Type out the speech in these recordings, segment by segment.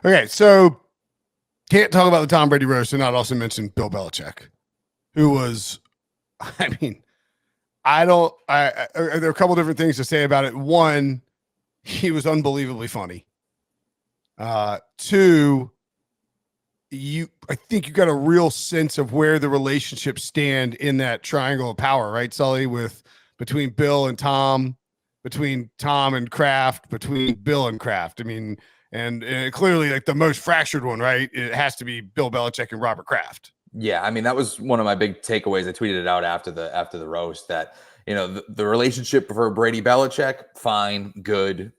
Okay, so can't talk about the Tom Brady roast and not also mention Bill Belichick, who was, I mean, there are a couple different things to say about it. One, he was unbelievably funny. Two, I think you got a real sense of where the relationships stand in that triangle of power, right, Sully, between Bill and Tom, between Tom and Kraft, between Bill and Kraft. I mean, and clearly like the most fractured one, right? It has to be Bill Belichick and Robert Kraft. Yeah, I mean, that was one of my big takeaways. I tweeted it out after the roast that, the relationship for Brady Belichick, fine, good,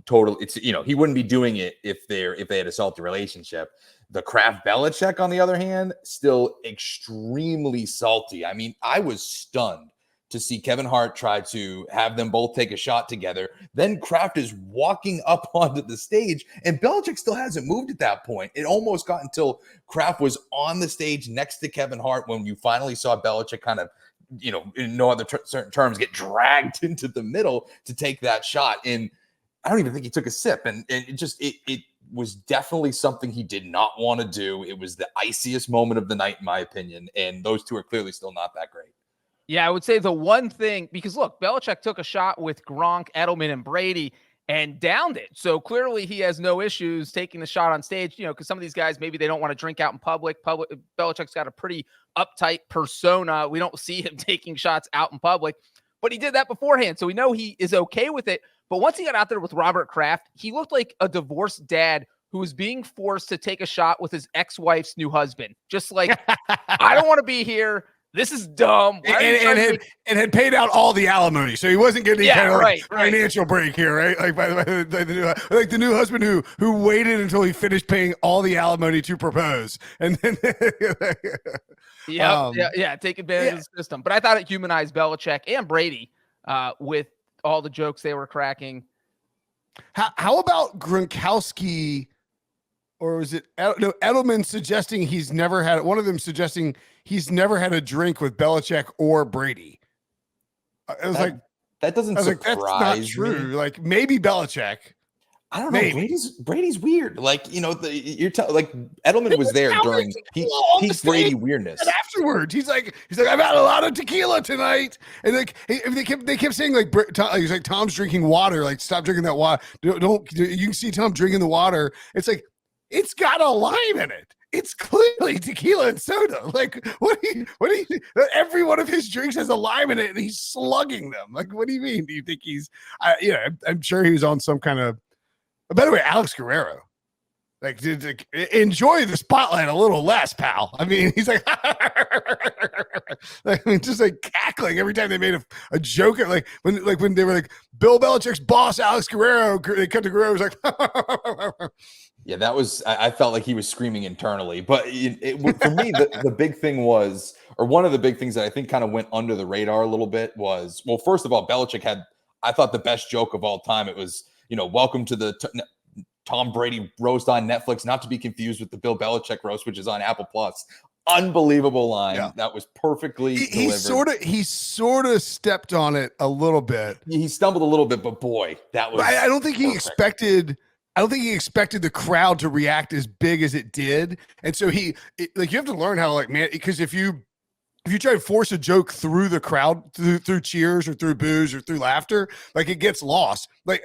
total. It's, he wouldn't be doing it if they had a salty relationship. The Kraft Belichick, on the other hand, still extremely salty. I mean, I was stunned to see Kevin Hart try to have them both take a shot together. Then Kraft is walking up onto the stage, and Belichick still hasn't moved at that point. It almost got until Kraft was on the stage next to Kevin Hart when you finally saw Belichick kind of, in no other certain terms, get dragged into the middle to take that shot. And I don't even think he took a sip. And it was definitely something he did not want to do. It was the iciest moment of the night, in my opinion. And those two are clearly still not that great. Yeah, I would say the one thing, because look, Belichick took a shot with Gronk, Edelman, and Brady and downed it. So clearly he has no issues taking the shot on stage, because some of these guys, maybe they don't want to drink out in public. Belichick's got a pretty uptight persona. We don't see him taking shots out in public, but he did that beforehand. So we know he is okay with it. But once he got out there with Robert Kraft, he looked like a divorced dad who was being forced to take a shot with his ex-wife's new husband. Just like, I don't want to be here. This is dumb. And had paid out all the alimony, so he wasn't getting any kind of financial break here, right? Like by the new husband who waited until he finished paying all the alimony to propose, and then take advantage of the system. But I thought it humanized Belichick and Brady with all the jokes they were cracking. How about Gronkowski? Or was it Edelman suggesting he's never had one of them suggesting he's never had a drink with Belichick or Brady? It was that doesn't surprise that's not true. Me. Like maybe Belichick. I don't know. Brady's weird. Like, like Edelman was there during peak Brady weirdness. And afterwards, he's like, I've had a lot of tequila tonight, and like they kept saying like, he's like, Tom's drinking water. Like, stop drinking that water. Don't you can see Tom drinking the water? It's like, it's got a lime in it. It's clearly tequila and soda. Like, what do you every one of his drinks has a lime in it and he's slugging them. Like, what do you mean? Do you think he's, I'm sure he was on some kind of, by the way, Alex Guerrero, like, enjoy the spotlight a little less, pal. I mean, he's like, just like cackling every time they made a joke. Like when they were like, Bill Belichick's boss, Alex Guerrero, they cut to Guerrero, was like, yeah, that was, I felt like he was screaming internally. But for me, the big thing was, or one of the big things that I think kind of went under the radar a little bit was, well, first of all, Belichick had, I thought, the best joke of all time. It was, welcome to the Tom Brady roast on Netflix, not to be confused with the Bill Belichick roast, which is on Apple Plus. Unbelievable line. Yeah. That was perfectly delivered. He sort of stepped on it a little bit. He stumbled a little bit, but boy, that was. I don't think he expected. I don't think he expected the crowd to react as big as it did, and so you have to learn how, like, man, because if you try to force a joke through the crowd, through cheers or through boos or through laughter, like, it gets lost. Like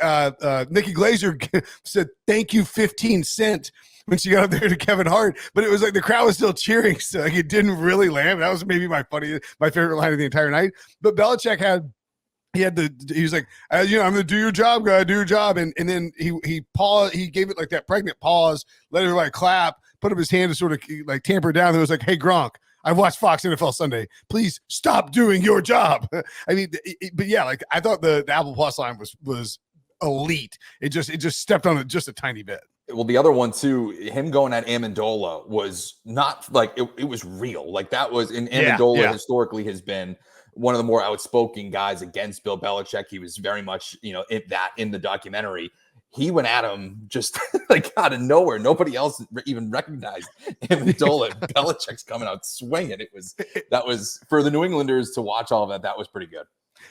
Nikki Glaser said, "Thank you, 15 cent." When she got up there to Kevin Hart, but it was like the crowd was still cheering, so like it didn't really land. That was maybe my favorite line of the entire night. But Belichick he was like, I'm gonna do your job, guy, do your job, and then he paused, he gave it like that pregnant pause, let everybody clap, put up his hand to sort of like tamper it down. It was like, hey, Gronk, I've watched Fox NFL Sunday. Please stop doing your job. I mean, but yeah, like I thought the Apple Plus line was elite. It just stepped on it just a tiny bit. Well, the other one too, him going at Amendola was not like it was real. Like that was, and Amendola historically has been one of the more outspoken guys against Bill Belichick. He was very much, in the documentary. He went at him just like out of nowhere. Nobody else even recognized Amendola. Belichick's coming out swinging. That was for the New Englanders to watch all of that. That was pretty good.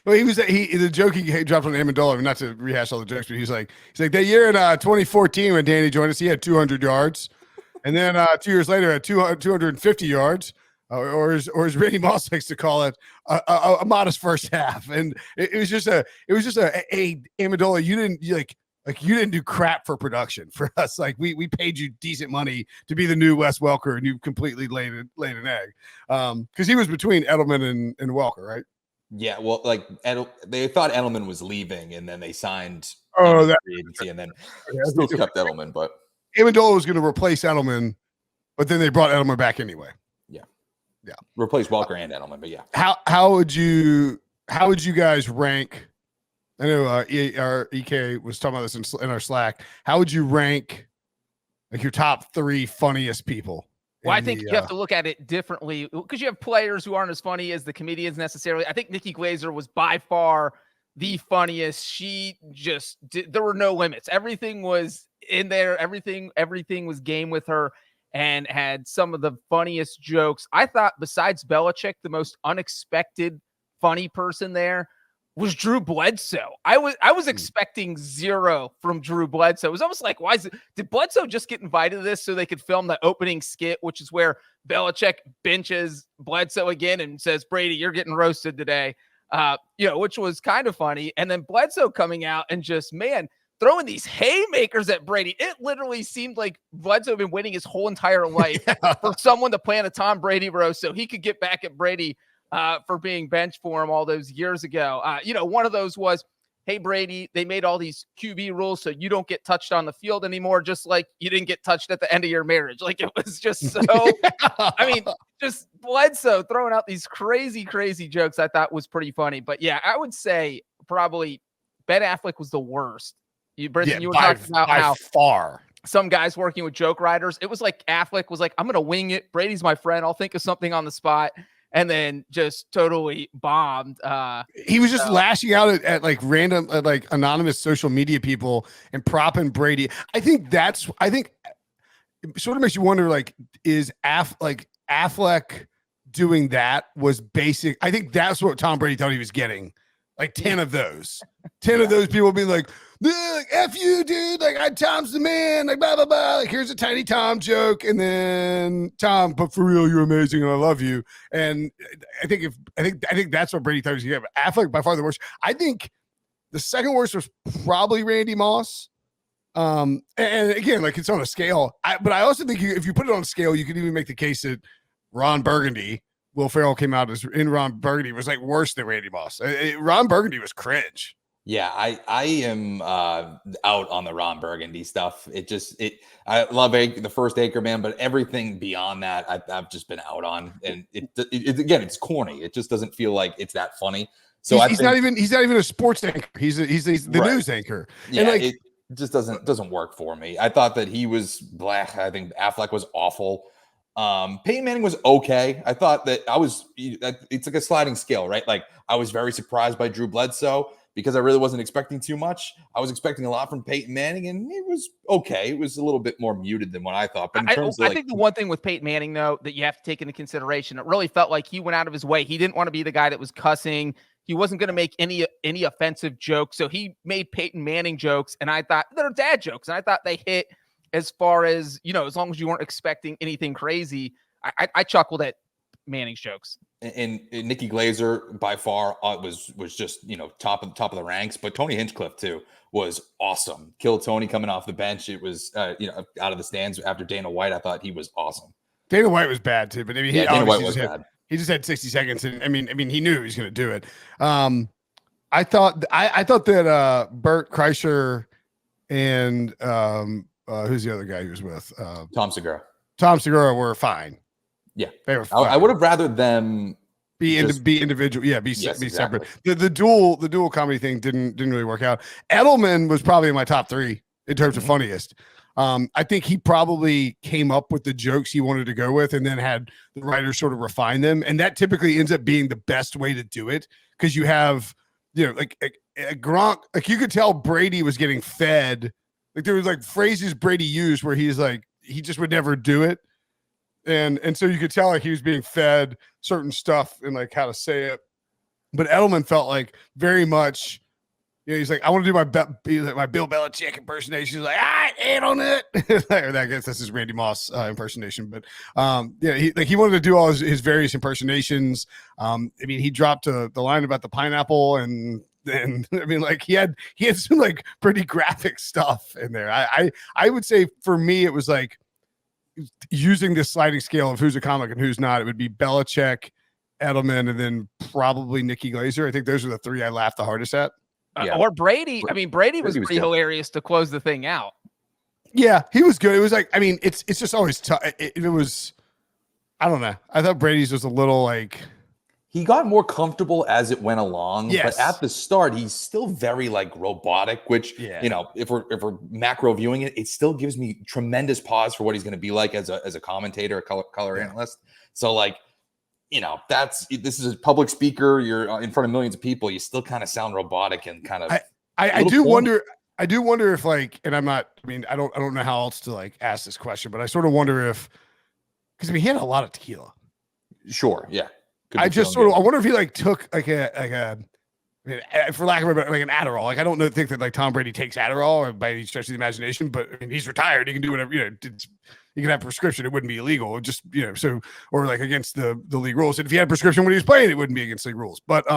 Well, the joke he dropped on Amendola, not to rehash all the jokes, but he's like that year in 2014 when Danny joined us, he had 200 yards, and then 2 years later at 250 yards, or as Randy Moss likes to call it, a modest first half, and it was just a Amendola. You didn't do crap for production for us. Like we paid you decent money to be the new Wes Welker, and you completely laid an egg. Because he was between Edelman and Welker, right? Yeah, well, like they thought Edelman was leaving, and then they signed free agency, and then still kept Edelman. But Amendola was going to replace Edelman, but then they brought Edelman back anyway. Yeah, replace Welker and Edelman. But yeah, how would you guys rank? I know our EK was talking about this in our Slack. How would you rank like your top 3 funniest people? Well, I think you have to look at it differently because you have players who aren't as funny as the comedians necessarily. I think Nikki Glaser was by far the funniest. She just there were no limits. Everything was in there. Everything was game with her and had some of the funniest jokes. I thought besides Belichick, the most unexpected funny person there was Drew Bledsoe. I was expecting 0 from Drew Bledsoe. It was almost like, did Bledsoe just get invited to this so they could film the opening skit, which is where Belichick benches Bledsoe again and says, Brady, you're getting roasted today. Which was kind of funny. And then Bledsoe coming out and just, throwing these haymakers at Brady. It literally seemed like Bledsoe had been waiting his whole entire life for someone to plan a Tom Brady roast so he could get back at Brady for being benched for him all those years ago. One of those was, hey, Brady, they made all these QB rules so you don't get touched on the field anymore, just like you didn't get touched at the end of your marriage. Like, it was just so, just Bledsoe throwing out these crazy, crazy jokes I thought was pretty funny. But yeah, I would say probably Ben Affleck was the worst. Brenton, you were talking about how far some guys working with joke writers, it was like Affleck was like, I'm going to wing it. Brady's my friend. I'll think of something on the spot. And then just totally bombed. He was just lashing out at like random, like anonymous social media people and propping Brady. I think it sort of makes you wonder, like, is Affleck doing that was basic. I think that's what Tom Brady thought he was getting. Like 10 of those, 10 of those people being like, F you, dude. Like, Tom's the man. Like, blah, blah, blah. Like, here's a tiny Tom joke. And then Tom, but for real, you're amazing. And I love you. And I think that's what Brady thought he was getting. Affleck by far the worst. I think the second worst was probably Randy Moss. And again, like, it's on a scale. But I also think if you put it on a scale, you could even make the case that Ron Burgundy, Will Ferrell came out as in Ron Burgundy, was like worse than Randy Moss. Ron Burgundy was cringe. Yeah, I am out on the Ron Burgundy stuff. I love the first Anchorman, but everything beyond that, I've just been out on. And again, it's corny. It just doesn't feel like it's that funny. So he's not even a sports anchor. He's the right. News anchor. Yeah, and it just doesn't work for me. I thought that he was black. I think Affleck was awful. Peyton Manning was okay. I thought that it's like a sliding scale, right? Like, I was very surprised by Drew Bledsoe because I really wasn't expecting too much. I was expecting a lot from Peyton Manning, and it was okay. It was a little bit more muted than what I thought. But I think the one thing with Peyton Manning, though, that you have to take into consideration, it really felt like he went out of his way. He didn't want to be the guy that was cussing. He wasn't going to make any offensive jokes. So he made Peyton Manning jokes, and I thought they're dad jokes, and I thought they hit as far as, as long as you weren't expecting anything crazy. I chuckled at Manning's jokes. And Nikki Glaser by far was just top of the ranks, but Tony Hinchcliffe too was awesome. Kill Tony coming off the bench. It was out of the stands after Dana White. I thought he was awesome. Dana White was bad too, but I mean, Dana White was bad. He just had 60 seconds, and I mean he knew he was going to do it. I thought that Bert Kreischer and who's the other guy he was with? Tom Segura. Tom Segura were fine. Yeah, they were fine. I would have rather them be individual. Yeah, be exactly. separate. The dual comedy thing didn't really work out. Edelman was probably in my top 3 in terms of funniest. I think he probably came up with the jokes he wanted to go with, and then had the writers sort of refine them. And that typically ends up being the best way to do it, because you have, like Gronk. Like, you could tell Brady was getting fed. Like, there was like phrases Brady used where he's like, he just would never do it. And so you could tell like he was being fed certain stuff and like how to say it. But Edelman felt like very much, he's like, I want to do my Bill Belichick impersonation. He's like, I ate on it. Or I guess that's his Randy Moss impersonation. But he wanted to do all his various impersonations. I mean, he dropped the line about the pineapple, and then I mean, like he had some like pretty graphic stuff in there. I would say for me, it was like using this sliding scale of who's a comic and who's not. It would be Belichick, Edelman, and then probably Nikki Glaser. I think those are the three I laughed the hardest at. Or Brady. I mean, Brady was pretty hilarious to close the thing out. Yeah, he was good. It was like, I mean, it's just always tough. It was, I don't know. I thought Brady's was a little like. He got more comfortable as it went along, yes. But at the start, he's still very like robotic, which, if we're macro viewing it, it still gives me tremendous pause for what he's going to be like as a commentator, a color analyst. So like, this is a public speaker. You're in front of millions of people. You still kind of sound robotic and kind of. I do wonder if like, and I'm not. I mean, I don't know how else to like ask this question, but I sort of wonder if, because I mean, he had a lot of tequila. Sure. Yeah. I wonder if he like took like a for lack of like an Adderall. Like I don't think that like Tom Brady takes Adderall by any stretch of the imagination, but I mean, he's retired. He can do whatever. You can have a prescription. It wouldn't be illegal. It just or like against the league rules. And if he had a prescription when he was playing, it wouldn't be against league rules. But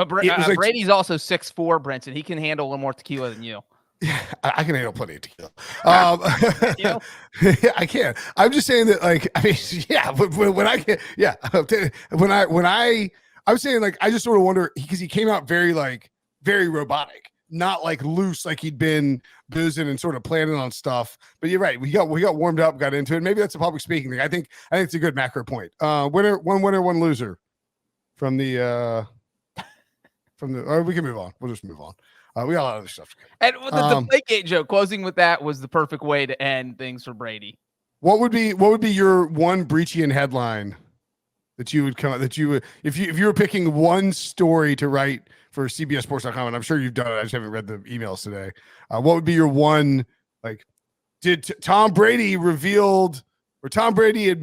Brady's also 6'4", Brenton. He can handle a little more tequila than you. Yeah, I can handle plenty of tequila. I can. I'm just saying that, like, I mean, yeah. But when I get, yeah, when I'm saying like, I just sort of wonder because he came out very robotic, not like loose, like he'd been boozing and sort of planning on stuff. But you're right. We got warmed up, got into it. Maybe that's a public speaking thing. I think it's a good macro point. One winner, one loser from the. Or we can move on. We'll just move on. We got a lot of other stuff. And with the Deflategate joke, closing with that was the perfect way to end things for Brady. What would be your one Breachian headline that you would come if you were picking one story to write for CBSSports.com, and I'm sure you've done it. I just haven't read the emails today. What would be your one, like, did Tom Brady revealed, or Tom Brady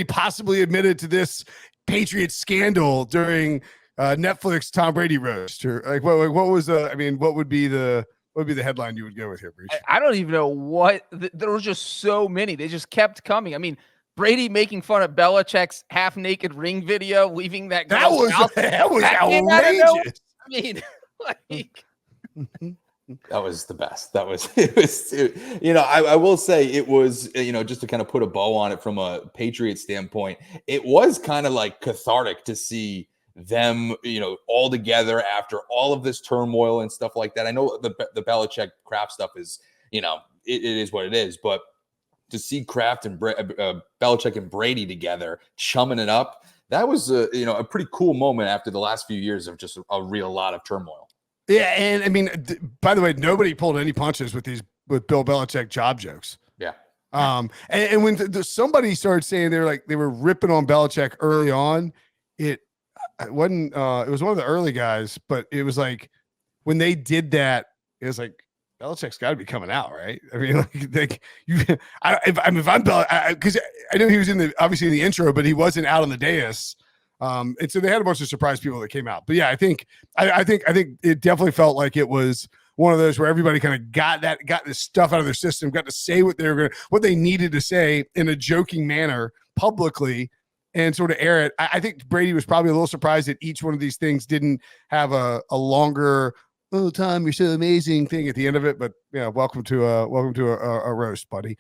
possibly admitted to this Patriots scandal during Netflix Tom Brady roast, or like what was what would be the headline you would go with here, Breach? I don't even know what there was just so many. They just kept coming. I mean, Brady making fun of Belichick's half naked ring video, leaving that was outrageous. I mean, like that was the best. That was I will say it was, just to kind of put a bow on it from a Patriots standpoint, it was kind of like cathartic to see them, all together after all of this turmoil and stuff like that. I know the Belichick-Kraft stuff is, it is what it is, but to see Kraft and Belichick and Brady together, chumming it up, that was a pretty cool moment after the last few years of just a real lot of turmoil. Yeah, and I mean, by the way, nobody pulled any punches with Bill Belichick job jokes. Yeah. And when somebody started saying they were ripping on Belichick early on, it wasn't it was one of the early guys, but it was like when they did that, it was like Belichick's got to be coming out, right? I mean, because I know he was obviously in the intro, but he wasn't out on the dais, and so they had a bunch of surprise people that came out. But yeah, I think it definitely felt like it was one of those where everybody kind of got this stuff out of their system, got to say what they needed to say in a joking manner publicly, and sort of air it. I think Brady was probably a little surprised that each one of these things didn't have a longer, "Oh, Tom, you're so amazing" thing at the end of it. But yeah, welcome to a roast, buddy.